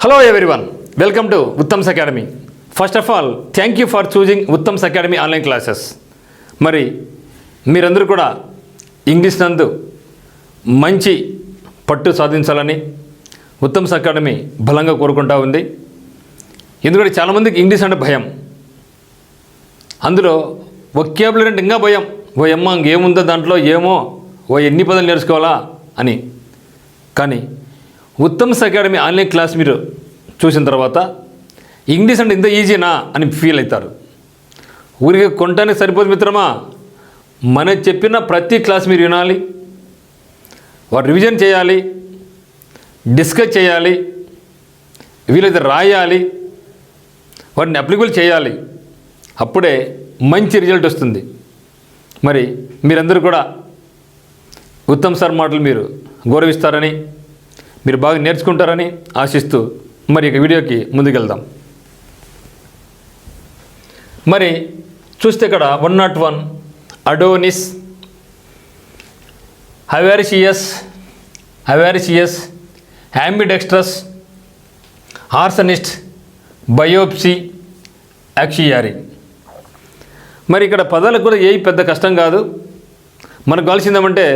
Hello everyone, welcome to Uttam's Academy. First of all, thank you for choosing Uttam's Academy online classes. మరి మీరందరూ కూడా English నందు మంచి పట్టు సాధించాలని ఉత్తమ్స్ అకాడమీ బలంగా కోరుకుంటా ఉంది. ఎందుకంటే చాలామందికి ఇంగ్లీష్ అంటే భయం, అందులో వొకాబులరీ అంటే ఇంకా భయం. ఓ అమ్మ ఇంకేముందో దాంట్లో, ఏమో ఓ ఎన్ని పదాలు నేర్చుకోవాలా అని. కానీ ఉత్తమ్స్ అకాడమీ ఆన్లైన్ క్లాస్ మీరు చూసిన తర్వాత ఇంగ్లీష్ అంటే ఇంత ఈజీనా అని ఫీల్ అవుతారు. ఊరికి కొనటానికి సరిపోదు మిత్రమా, మన చెప్పిన ప్రతి క్లాస్ మీరు వినాలి, వారు రివిజన్ చేయాలి, డిస్కస్ చేయాలి, వీలైతే రాయాలి, వాటిని అప్లికబుల్ చేయాలి. అప్పుడే మంచి రిజల్ట్ వస్తుంది. మరి మీరందరూ కూడా ఉత్తమ్ సార్ మాటలు మీరు గౌరవిస్తారని, మీరు బాగా నేర్చుకుంటారని ఆశిస్తూ మరి ఇక వీడియోకి ముందుకెళ్దాం. మరి చూస్తే ఇక్కడ 101 అడోనిస్, అవారిషియస్, యాంబిడెక్స్ట్రస్, ఆర్సనిస్ట్, బయోప్సీ, యాక్సియారీ. మరి ఇక్కడ పదాలకు కూడా ఏ పెద్ద కష్టం కాదు. మనకు కావాల్సిందేమంటే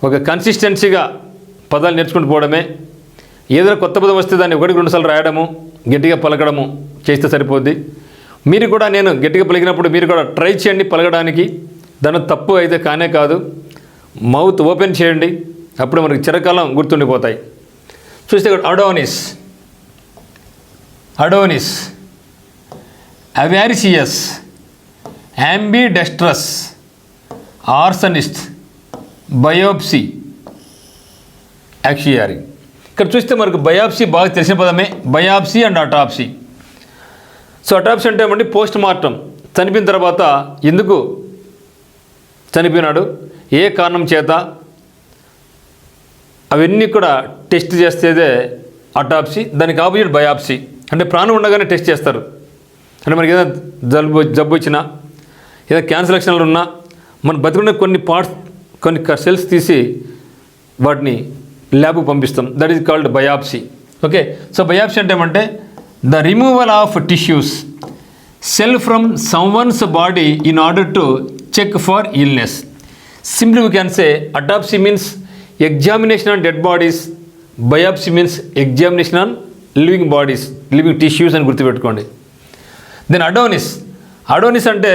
ఒక కన్సిస్టెన్సీగా పదాలు నేర్చుకుంటూ పోవడమే. ఏదైనా కొత్త పదం వస్తే దాన్ని 1-2 సార్లు రాయడము, గట్టిగా పలకడము చేస్తే సరిపోద్ది. మీరు కూడా నేను గట్టిగా పలికినప్పుడు మీరు కూడా ట్రై చేయండి పలకడానికి. దాని తప్పు అయితే కానే కాదు. మౌత్ ఓపెన్ చేయండి, అప్పుడు మనకి చిరకాలం గుర్తుండిపోతాయి. చూస్తే ఇక్కడ అడోనిస్, అవారిషియస్, యాంబిడెక్స్ట్రస్, ఆర్సనిస్ట్, బయోప్సీ, యాక్సియారీ. ఇక్కడ చూస్తే మనకు బయాప్సీ బాగా తెలిసిన పదమే, biopsy and autopsy. So autopsy అంటే ఏమంటే పోస్ట్ మార్టం, చనిపోయిన తర్వాత ఎందుకు చనిపోయినాడు, ఏ కారణం చేత, అవన్నీ కూడా టెస్ట్ చేస్తేదే అటాప్సీ. దానికి ఆపోజిట్ బయాప్సీ, అంటే ప్రాణం ఉండగానే టెస్ట్ చేస్తారు. అంటే మనకి ఏదైనా జబ్బు వచ్చినా, ఏదైనా క్యాన్సర్ లక్షణాలు ఉన్నా, మన బతుకున్న కొన్ని పార్ట్స్, కొన్ని సెల్స్ తీసి వాటిని ల్యాబ్కు పంపిస్తాం. That is called biopsy. Okay, so biopsy అంటే ఏమంటే the removal of tissues cell from someone's body in order to check for illness. Simply we can say autopsy means examination on dead bodies, biopsy means examination on living bodies, living tissues అని గుర్తుపెట్టుకోండి. Then Adonis అంటే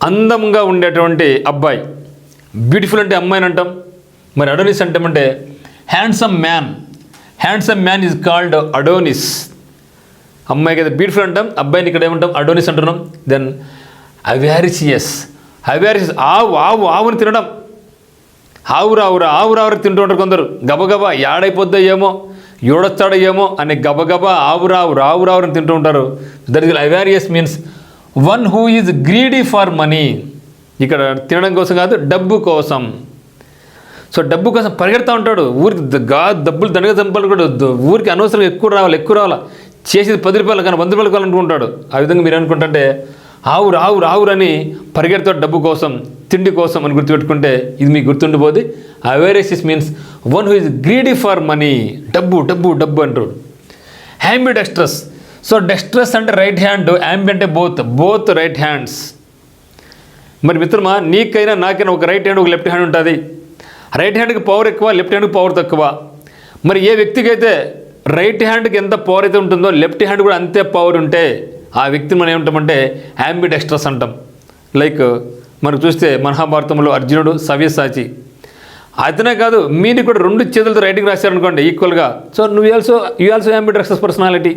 అందంగా ఉండేటువంటి అబ్బాయి, beautiful అంటే అమ్మాయిని అంటాం. మరి అడోనిస్ అంటే handsome man is called Adonis. అమ్మాయికి అయితే బ్యూటిఫుల్ అంటాం, అబ్బాయిని ఇక్కడ ఏమంటాం, అడోనిస్ అంటున్నాం. దెన్ అవారిషియస్ ఆవుని తినడం, ఆవురావురా తింటూ ఉంటారు కొందరు. గబగబా ఏడైపోద్దో ఏమో, ఏడొస్తాడో ఏమో అని గబగబా ఆవురావుని తింటూ ఉంటారు. That is avaricious means one who is greedy for money. ఇక్కడ తినడం కోసం కాదు, డబ్బు కోసం. సో డబ్బు కోసం పరిగెడతా ఉంటాడు. ఊరికి డబ్బులు దండగా చంపాలి కూడా, ఊరికి అనవసరంగా ఎక్కువ రావాలా, చేసేది 10 రూపాయలు కానీ 100 రూపాయలు కావాలనుకుంటాడు. ఆ విధంగా మీరు అనుకుంటుంటే ఆవురు అని పరిగెడతాడు డబ్బు కోసం, తిండి కోసం అని గుర్తుపెట్టుకుంటే ఇది మీకు గుర్తుండిపోద్ది. Avaricious means one who is greedy for money, డబ్బు అంటాడు. యాంబిడెక్స్ట్రస్, సో డెక్స్ట్రస్ అంటే రైట్ హ్యాండ్, యాంబి అంటే బోత్ రైట్ హ్యాండ్స్. మరి మిత్రమా, నీకైనా నాకైనా ఒక రైట్ హ్యాండ్, ఒక లెఫ్ట్ హ్యాండ్ ఉంటుంది. రైట్ హ్యాండ్కి పవర్ ఎక్కువ, లెఫ్ట్ హ్యాండ్కి పవర్ తక్కువ. మరి ఏ వ్యక్తికి అయితే రైట్ హ్యాండ్కి ఎంత పవర్ అయితే ఉంటుందో లెఫ్ట్ హ్యాండ్ కూడా అంతే పవర్ ఉంటే ఆ వ్యక్తిని మనం ఏమంటామంటే యాంబిడెక్స్ట్రస్ అంటాం. లైక్ మనకు చూస్తే మహాభారతంలో అర్జునుడు సవ్యసాచి. అతనే కాదు, మీరు కూడా 2 చేతులతో రైటింగ్ రాశారనుకోండి ఈక్వల్గా, so you also ambidextrous personality.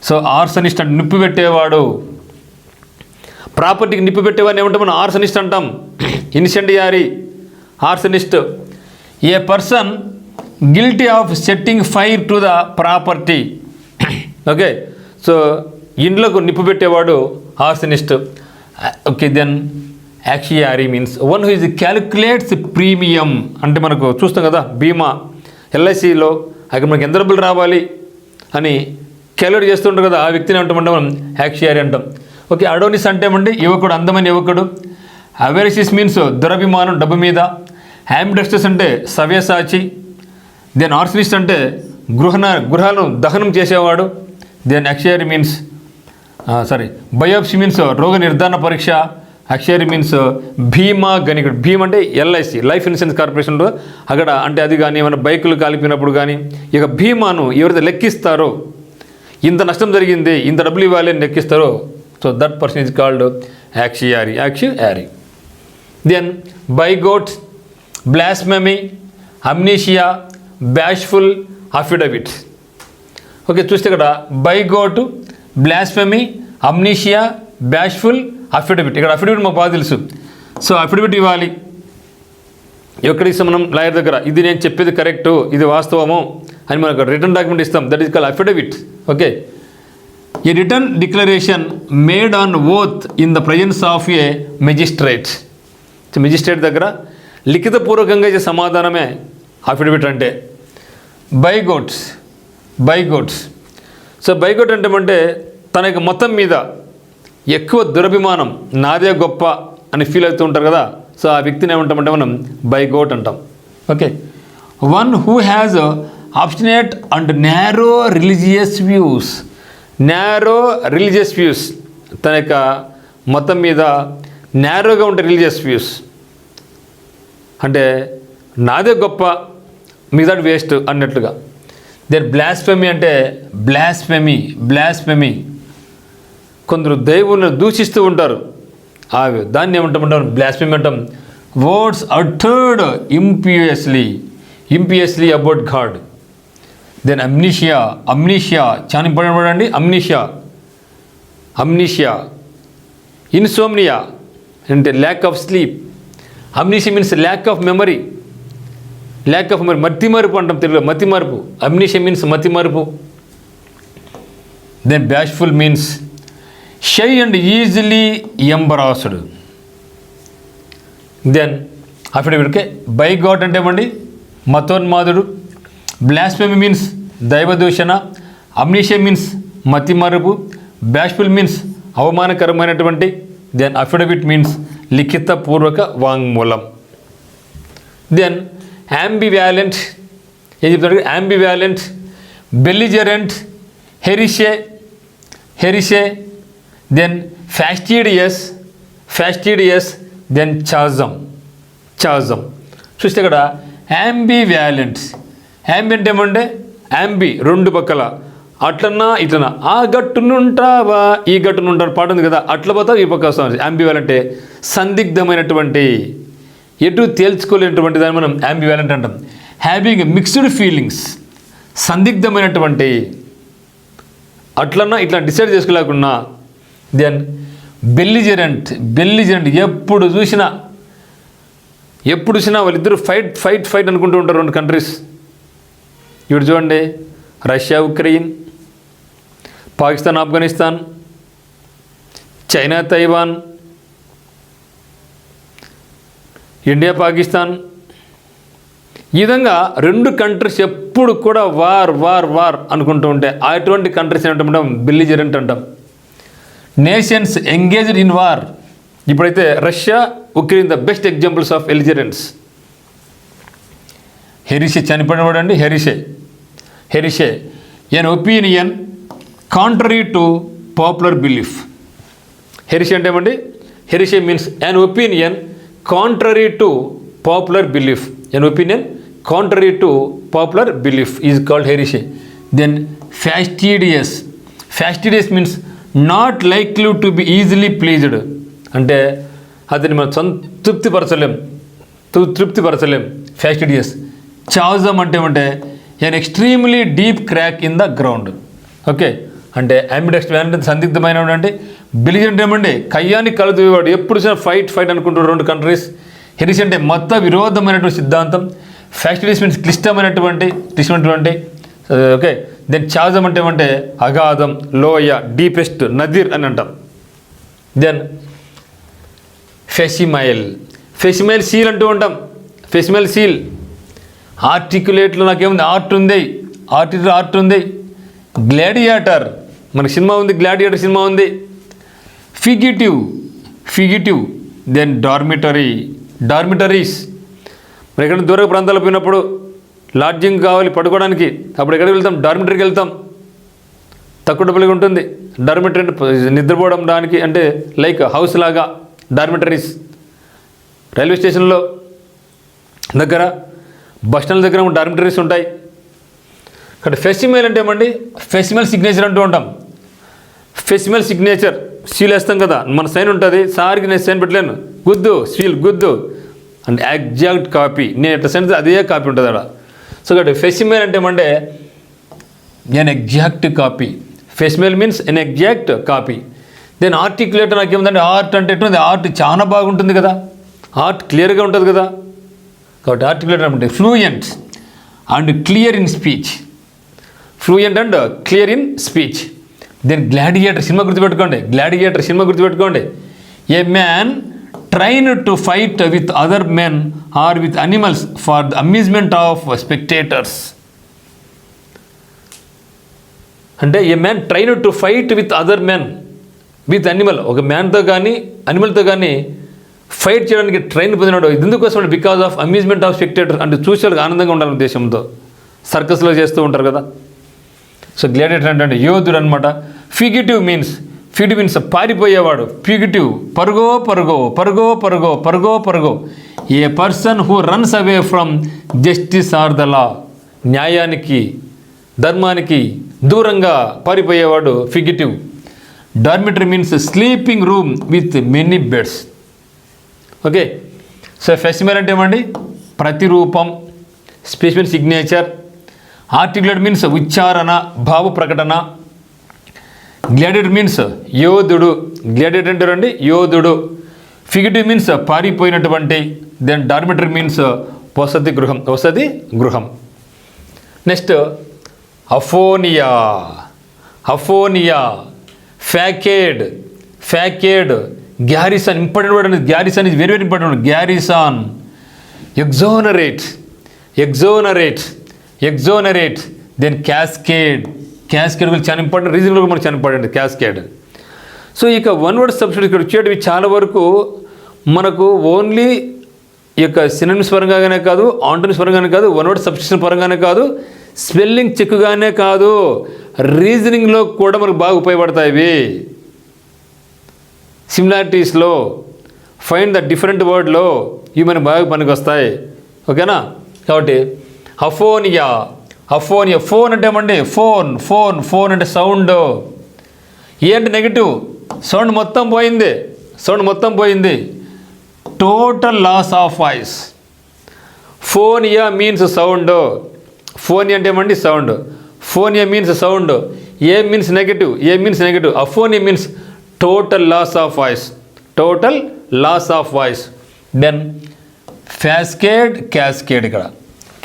So arsonist అంటే నిప్పు పెట్టేవాడు, ప్రాపర్టీకి నిప్పు పెట్టేవాడిని ఏమంటాం మనం ఆర్సనిస్ట్ అంటాం. Incendiary, arsonist. A person guilty of setting fire to the property. Okay, so ఇంట్లోకి నిప్పు పెట్టేవాడు arsonist. Okay, then actuary means one who is calculates premium. అంటే మనకు చూస్తాం కదా బీమా, ఎల్ఐసిలో అక్కడ మనకి ఎంత డబ్బులు రావాలి అని క్యాలిక్యులేట్ చేస్తుంటారు కదా, ఆ వ్యక్తిని అంటామంటే మనం యాక్సియారీ అంటాం. ఓకే, అడోనిస్ అంటే ఏమంటే యువకుడు, అందమైన యువకుడు. అవేరిషియస్ మీన్స్ దురభిమానం, డబ్బు మీద. యాంబిడెక్స్ట్రస్ అంటే సవ్యసాచి. దెన్ ఆర్సనిస్ట్ అంటే గృహాలను దహనం చేసేవాడు. దెన్ యాక్చుయరీ మీన్స్ బయోప్సీ మీన్స్ రోగ నిర్ధారణ పరీక్ష. యాక్చుయరీ మీన్స్ భీమా గణికుడు. భీమ్ అంటే ఎల్ఐసి, లైఫ్ ఇన్సూరెన్స్ కార్పొరేషన్లో అక్కడ అంటే అది కానీ ఏమైనా బైకులు కాలిపినప్పుడు కానీ ఇక భీమాను ఎవరైతే లెక్కిస్తారో, ఇంత నష్టం జరిగింది ఇంత డబ్బులు ఇవ్వాలి అని లెక్కిస్తారో, so that person is called actuary. Then bigot, blasphemy, amnesia, bashful, affidavit. Okay, చూస్తే ఇక్కడ bigot, blasphemy, amnesia, bashful, affidavit. ఇక్కడ అఫిడవిట్ మాకు బాగా తెలుసు. సో అఫిడవిట్ ఇవ్వాలి. ఎక్కడికి మనం లాయర్ దగ్గర ఇది నేను చెప్పేది కరెక్టు, ఇది వాస్తవము అని మనకు రిటర్న్ డాక్యుమెంట్ ఇస్తాం. That is called affidavit. Okay, A return declaration made on oath in the presence of A magistrate. Magistrate దగ్గర లిఖితపూర్వకంగా ఇచ్చే సమాధానమే అఫిడవిట్ అంటే. బైగోట్స్. సో బైగోట్ అంటే తన యొక్క మొత్తం మీద ఎక్కువ దురభిమానం, నాదే గొప్ప అని ఫీల్ అవుతూ ఉంటారు కదా. సో ఆ వ్యక్తిని ఏమంటామంటే మనం బైగోట్ అంటాం. Okay, one who has obstinate and narrow religious views. తన యొక్క మొత్తం మీద నారోగా ఉండే రిలీజియస్ వ్యూస్ అంటే నాదే గొప్ప, మిగతా వేస్ట్ అన్నట్లుగా. దెన్ బ్లాస్ఫెమీ అంటే బ్లాస్ఫెమీ కొందరు దేవుళ్ళని దూషిస్తూ ఉంటారు. దాన్ని ఏమంటాం? బ్లాస్ఫెమీ అంటాం. Words uttered impiously about God. Then amnesia చాలా ఇంపార్టెంట్ వర్డ్ అండి. అమ్నీషియా. ఇన్సోమ్నియా అంటే lack of sleep. Amnesia means lack of memory. మతిమరుపు అంటాం తెలుగులో, మతిమరుపు. అమ్నీషియా మీన్స్ మతిమరుపు. Then bashful means shy and easily embarrassed. Then అఫిడవిట్కే బైగాట్ అంటే ఏమండి? మతోన్మాదుడు. బ్లాస్ఫెమీ మీన్స్ దైవదూషణ. అమ్నీషియా మీన్స్ మతిమరుపు. బ్యాష్ఫుల్ మీన్స్ అవమానకరమైనటువంటి. దెన్ అఫిడవిట్ మీన్స్ లిఖితపూర్వక వాంగ్మూలం. Then ambivalent. ఏం చెప్తాడు? Ambivalent, belligerent, heresy, then fastidious, then చాజం. చూస్తే ఇక్కడ యాంబివాలెంట్. యాంబి అంటే ఏమంటే యాంబి రెండు పక్కల, అట్లన్నా ఇట్లన్నా, ఆ గట్టునుంటావా ఈ గట్టునుంటారు పాట ఉంది కదా, అట్ల పోతావు ఈ పక్క వస్తాం. యాంబివాలెంట్ అంటే సందిగ్ధమైనటువంటి, ఎటు తేల్చుకోలేనటువంటి దాన్ని మనం యాంబివాలెంట్ అంటాం. హ్యావింగ్ మిక్స్డ్ ఫీలింగ్స్, సందిగ్ధమైనటువంటి, అట్లన్నా ఇట్లా డిసైడ్ చేసుకోలేకున్నా. దెన్ బెల్లిజరెంట్. ఎప్పుడు చూసినా వాళ్ళిద్దరూ ఫైట్ అనుకుంటూ ఉంటారు. రెండు కంట్రీస్ ఇప్పుడు చూడండి, Russia Ukraine, Pakistan Afghanistan, China Taiwan, India Pakistan. ఈ విధంగా రెండు కంట్రీస్ ఎప్పుడు కూడా వార్ అనుకుంటూ ఉంటే అటువంటి కంట్రీస్ ఏంటంటాం? బెల్లిజరెంట్ అంటాం. Nations engaged in war. ఇప్పుడైతే Russia Ukraine the best examples of belligerents. Heresy చనిపోయిన వాడు అండి. Heresy an opinion contrary to popular belief. Heresy అంటే ఏమండి? Heresy means an opinion contrary to popular belief. An opinion contrary to popular belief is called heresy. Then fastidious means not likely to be easily pleased. అంటే అతన్ని మనం తృప్తిపరచలేం. Fastidious. Chasm అంటే ఏమంటే an extremely deep crack in the ground. Okay, అంటే అంబిడెక్స్ట్రీ అంటే సందిగ్ధమైన అంటే. బెల్లిజరెంట్ ఏమంటే కయ్యానికి కలుదువాడు, ఎప్పుడు ఫైట్ అనుకుంటారు రెండు కంట్రీస్. హెరిషే అంటే మత విరోధమైనటువంటి సిద్ధాంతం. ఫ్యాస్టిడియస్ మీన్స్ క్లిష్టమైనటువంటి. ఓకే, దెన్ చాజం అంటే ఏమంటే అగాధం, లోయ, డీపెస్ట్, నదిర్ అని అంటాం. దెన్ ఫెసిమైల్ సీల్ అంటూ ఉంటాం. ఫెసిమైల్ సీల్ ఆర్టికులేట్లో నాకేముంది? ఆర్ట్ ఉంది. గ్లాడియేటర్ మనకి సినిమా ఉంది, గ్లాడియేటర్ సినిమా ఉంది. ఫిగిటివ్. Then dormitories. మరి ఎక్కడ దూర ప్రాంతాలకు పోయినప్పుడు లాడ్జింగ్ కావాలి పడుకోవడానికి, అప్పుడు ఎక్కడికి వెళ్తాం? డార్మిటరీకి వెళ్తాం. తక్కువ డబ్బులుగా ఉంటుంది డార్మిటరీ, నిద్రపోవడం దానికి అంటే లైక్ హౌస్ లాగా డార్మిటరీస్. రైల్వే స్టేషన్లో దగ్గర, బస్ స్టాండ్ దగ్గర డార్మిటరీస్ ఉంటాయి. ఇక్కడ ఫెసిమేల్ అంటే ఏమండి? ఫెసిమల్ సిగ్నేచర్ అంటూ ఉంటాం. ఫెసిమల్ సిగ్నేచర్ సీల్ వేస్తాం కదా, మన సైన్ ఉంటుంది. సార్కి నేను సైన్ పెట్టలేను, గుద్దు సీల్ గుద్దు అంటే ఎగ్జాక్ట్ కాపీ, నేను ఎట్లా సైన్ అదే కాపీ ఉంటుంది అక్కడ. సో కాబట్టి ఫెసిమేల్ అంటే ఏమంటే ఎన్ ఎగ్జాక్ట్ కాపీ. ఫెసిమేల్ మీన్స్ ఎన్ ఎగ్జాక్ట్ కాపీ. దెన్ ఆర్టికులేటర్ నాకు ఏముందంటే ఆర్ట్ అంటే ఎట్లుంది? ఆర్ట్ చాలా బాగుంటుంది కదా, ఆర్ట్ క్లియర్గా ఉంటుంది కదా. కాబట్టి ఆర్టికులేటర్ అంటే fluent and clear in speech. Fluent and clear in speech. Then gladiator cinema గుర్తుపెట్టుకోండి, గ్లాడియేటర్ సినిమా గుర్తుపెట్టుకోండి. A man train to fight with other men or with animals for the amusement of spectators. అంటే a man train to fight with other men with animal, ఒక మ్యాన్తో కానీ అనిమల్తో కానీ fight చేయడానికి train పొందినాడు. ఇది ఎందుకోసం? Because of amusement of spectators, అంటే చూసేవాళ్ళకి ఆనందంగా ఉండాలనే ఉద్దేశంతో. సర్కస్లో చేస్తూ ఉంటారు కదా. సో గ్లాడియేటర్ అంటే యోధుడు అనమాట. ఫ్యూగిటివ్ మీన్స్ పారిపోయేవాడు. ఫ్యూగిటివ్ పరుగో పరుగో పరుగో పరుగో పరుగో పరుగో. A person who runs away from justice or the law, న్యాయానికి ధర్మానికి దూరంగా పారిపోయేవాడు fugitive. Dormitory means sleeping room with many beds. Okay. So facsimile అంటే ఏమండి? ప్రతిరూపం, స్పెసిఫిక్ సిగ్నేచర్. ఆర్టికులేట్ మీన్స్ ఉచ్చారణ, భావ ప్రకటన. గ్లాడియేటర్ మీన్స్ యోధుడు. గ్లాడియేటర్ అంటే రండి యోధుడు. ఫిగిటివ్ మీన్స్ పారిపోయినటువంటి. దెన్ డార్మిటరీ మీన్స్ వసతి గృహం, వసతి గృహం. Next aphonia. Aphonia, facade, facade, garrison. Important word అనేది garrison is very very important word. Garrison. Exonerate, exonerate, exonerate. Then cascade. Cascade గురించి చాలా ఇంపార్టెంట్, రీజనల్ మనకు చాలా ఇంపార్టెంట్ క్యాస్కేడ్. సో ఇక వన్ వర్డ్ సబ్స్టిట్యూట్ ఇక్కడ వచ్చేటివి చాలా వరకు మనకు ఓన్లీ ఈ యొక్క సినోనిమ్స్ పరంగానే కాదు, ఆంటోనిమ్స్ పరంగానే కాదు, వన్ వర్డ్ సబ్స్టిట్యూషన్ పరంగానే కాదు, స్పెల్లింగ్ చెక్గానే కాదు, రీజనింగ్లో కూడా మనకు బాగా ఉపయోగపడతాయి ఇవి. సిమిలారిటీస్లో, ఫైండ్ ద డిఫరెంట్ వర్డ్లో ఇవి మనకు బాగా పనికి వస్తాయి. ఓకేనా? కాబట్టి అఫోనియా. అఫోనియా, ఫోన్ అంటే ఏమండి? ఫోన్, ఫోన్, ఫోన్ అంటే సౌండ్. ఏంటి నెగిటివ్? సౌండ్ మొత్తం పోయింది, సౌండ్ మొత్తం పోయింది. Total loss of voice. Phonia means sound. Phonia అంటే ఏమండి? Sound. Phonia means sound. A means negative, a means negative. Aphonia means total loss of voice, total loss of voice. Then facade, cascade. ఇక్కడ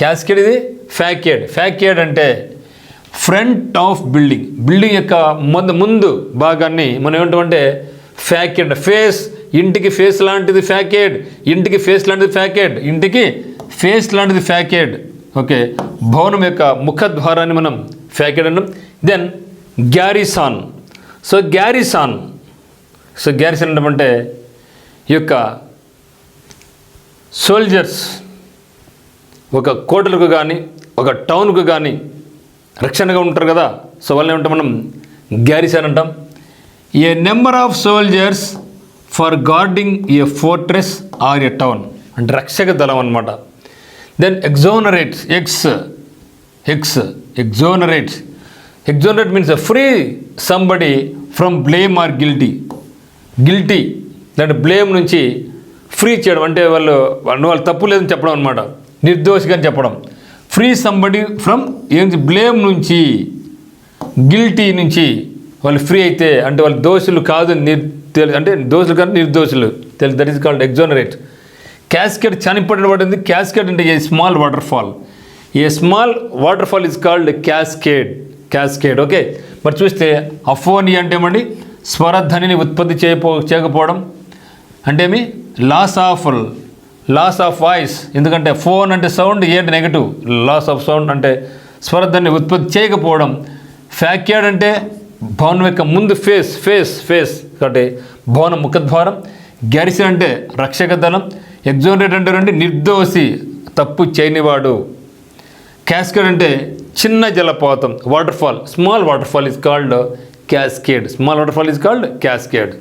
cascade, ఇది facade. ఫ్యాకేడ్ అంటే front of building, building యొక్క ముందు భాగాన్ని మనం ఏమంటామంటే ఫ్యాకేడ్. ఫేస్, ఇంటికి ఫేస్ లాంటిది ఫ్యాకేడ్, ఇంటికి ఫేస్ లాంటిది ఫ్యాకేడ్, ఇంటికి ఫేస్ లాంటిది ఫ్యాకేడ్. ఓకే. భవనం యొక్క ముఖద్వారాన్ని మనం ఫ్యాకేడ్ అన్నాం. దెన్ గ్యారిసాన్. సో గ్యారిసాన్, సో గ్యారిసాన్ అంటే ఈ యొక్క సోల్జర్స్ ఒక కోటలకు కానీ ఒక టౌన్కు కానీ రక్షణగా ఉంటారు కదా, సో వాళ్ళని ఏమంటాం మనం? గ్యారిసాన్ అంటాం. A number of soldiers for guarding a fortress or a town అంటే రక్షక దళం అనమాట. Then exonerate, ex, ex, exonerate. Exonerate means free somebody from blame or guilty. Guilty అంటే బ్లేమ్ నుంచి ఫ్రీ చేయడం, అంటే వాళ్ళు తప్పు లేదని చెప్పడం అనమాట, నిర్దోషిగా చెప్పడం. ఫ్రీ సంబడి ఫ్రమ్ ఏంటి? బ్లేమ్ నుంచి, గిల్టీ నుంచి వాళ్ళు ఫ్రీ అయితే అంటే వాళ్ళు దోషులు కాదు, అంటే దోషులు కాదు నిర్దోషులు, దట్ ఈస్ కాల్డ్ ఎగ్జోనరేట్. క్యాస్కేడ్ చాలా ఇంపార్టెంట్ వర్డ్ ఉంది. క్యాస్కేడ్ అంటే a small water fall, a small water fall is called cascade, cascade. Okay. మరి చూస్తే అఫోనియా అంటే ఏమండి? స్వరధ్వనిని ఉత్పత్తి చేయకపోవడం అంటే ఏమి? Loss of voice. ఎందుకంటే ఫోన్ అంటే సౌండ్, ఏంటి నెగటివ్, లాస్ ఆఫ్ సౌండ్ అంటే స్వరధ్వని ఉత్పత్తి చేయకపోవడం. ఫ్యాకేడ్ అంటే భవనం యొక్క ముందు ఫేస్, ఫేస్, ఫేస్ కాబట్టి భవనం ముఖద్వారం. గ్యారిసన్ అంటే రక్షక దళం. ఎగ్జోనరేట్ అంటే నిర్దోషి, తప్పు చేయనివాడు. క్యాస్కేడ్ అంటే చిన్న జలపాతం, water fall, small water fall is called cascade. Small water fall is called cascade.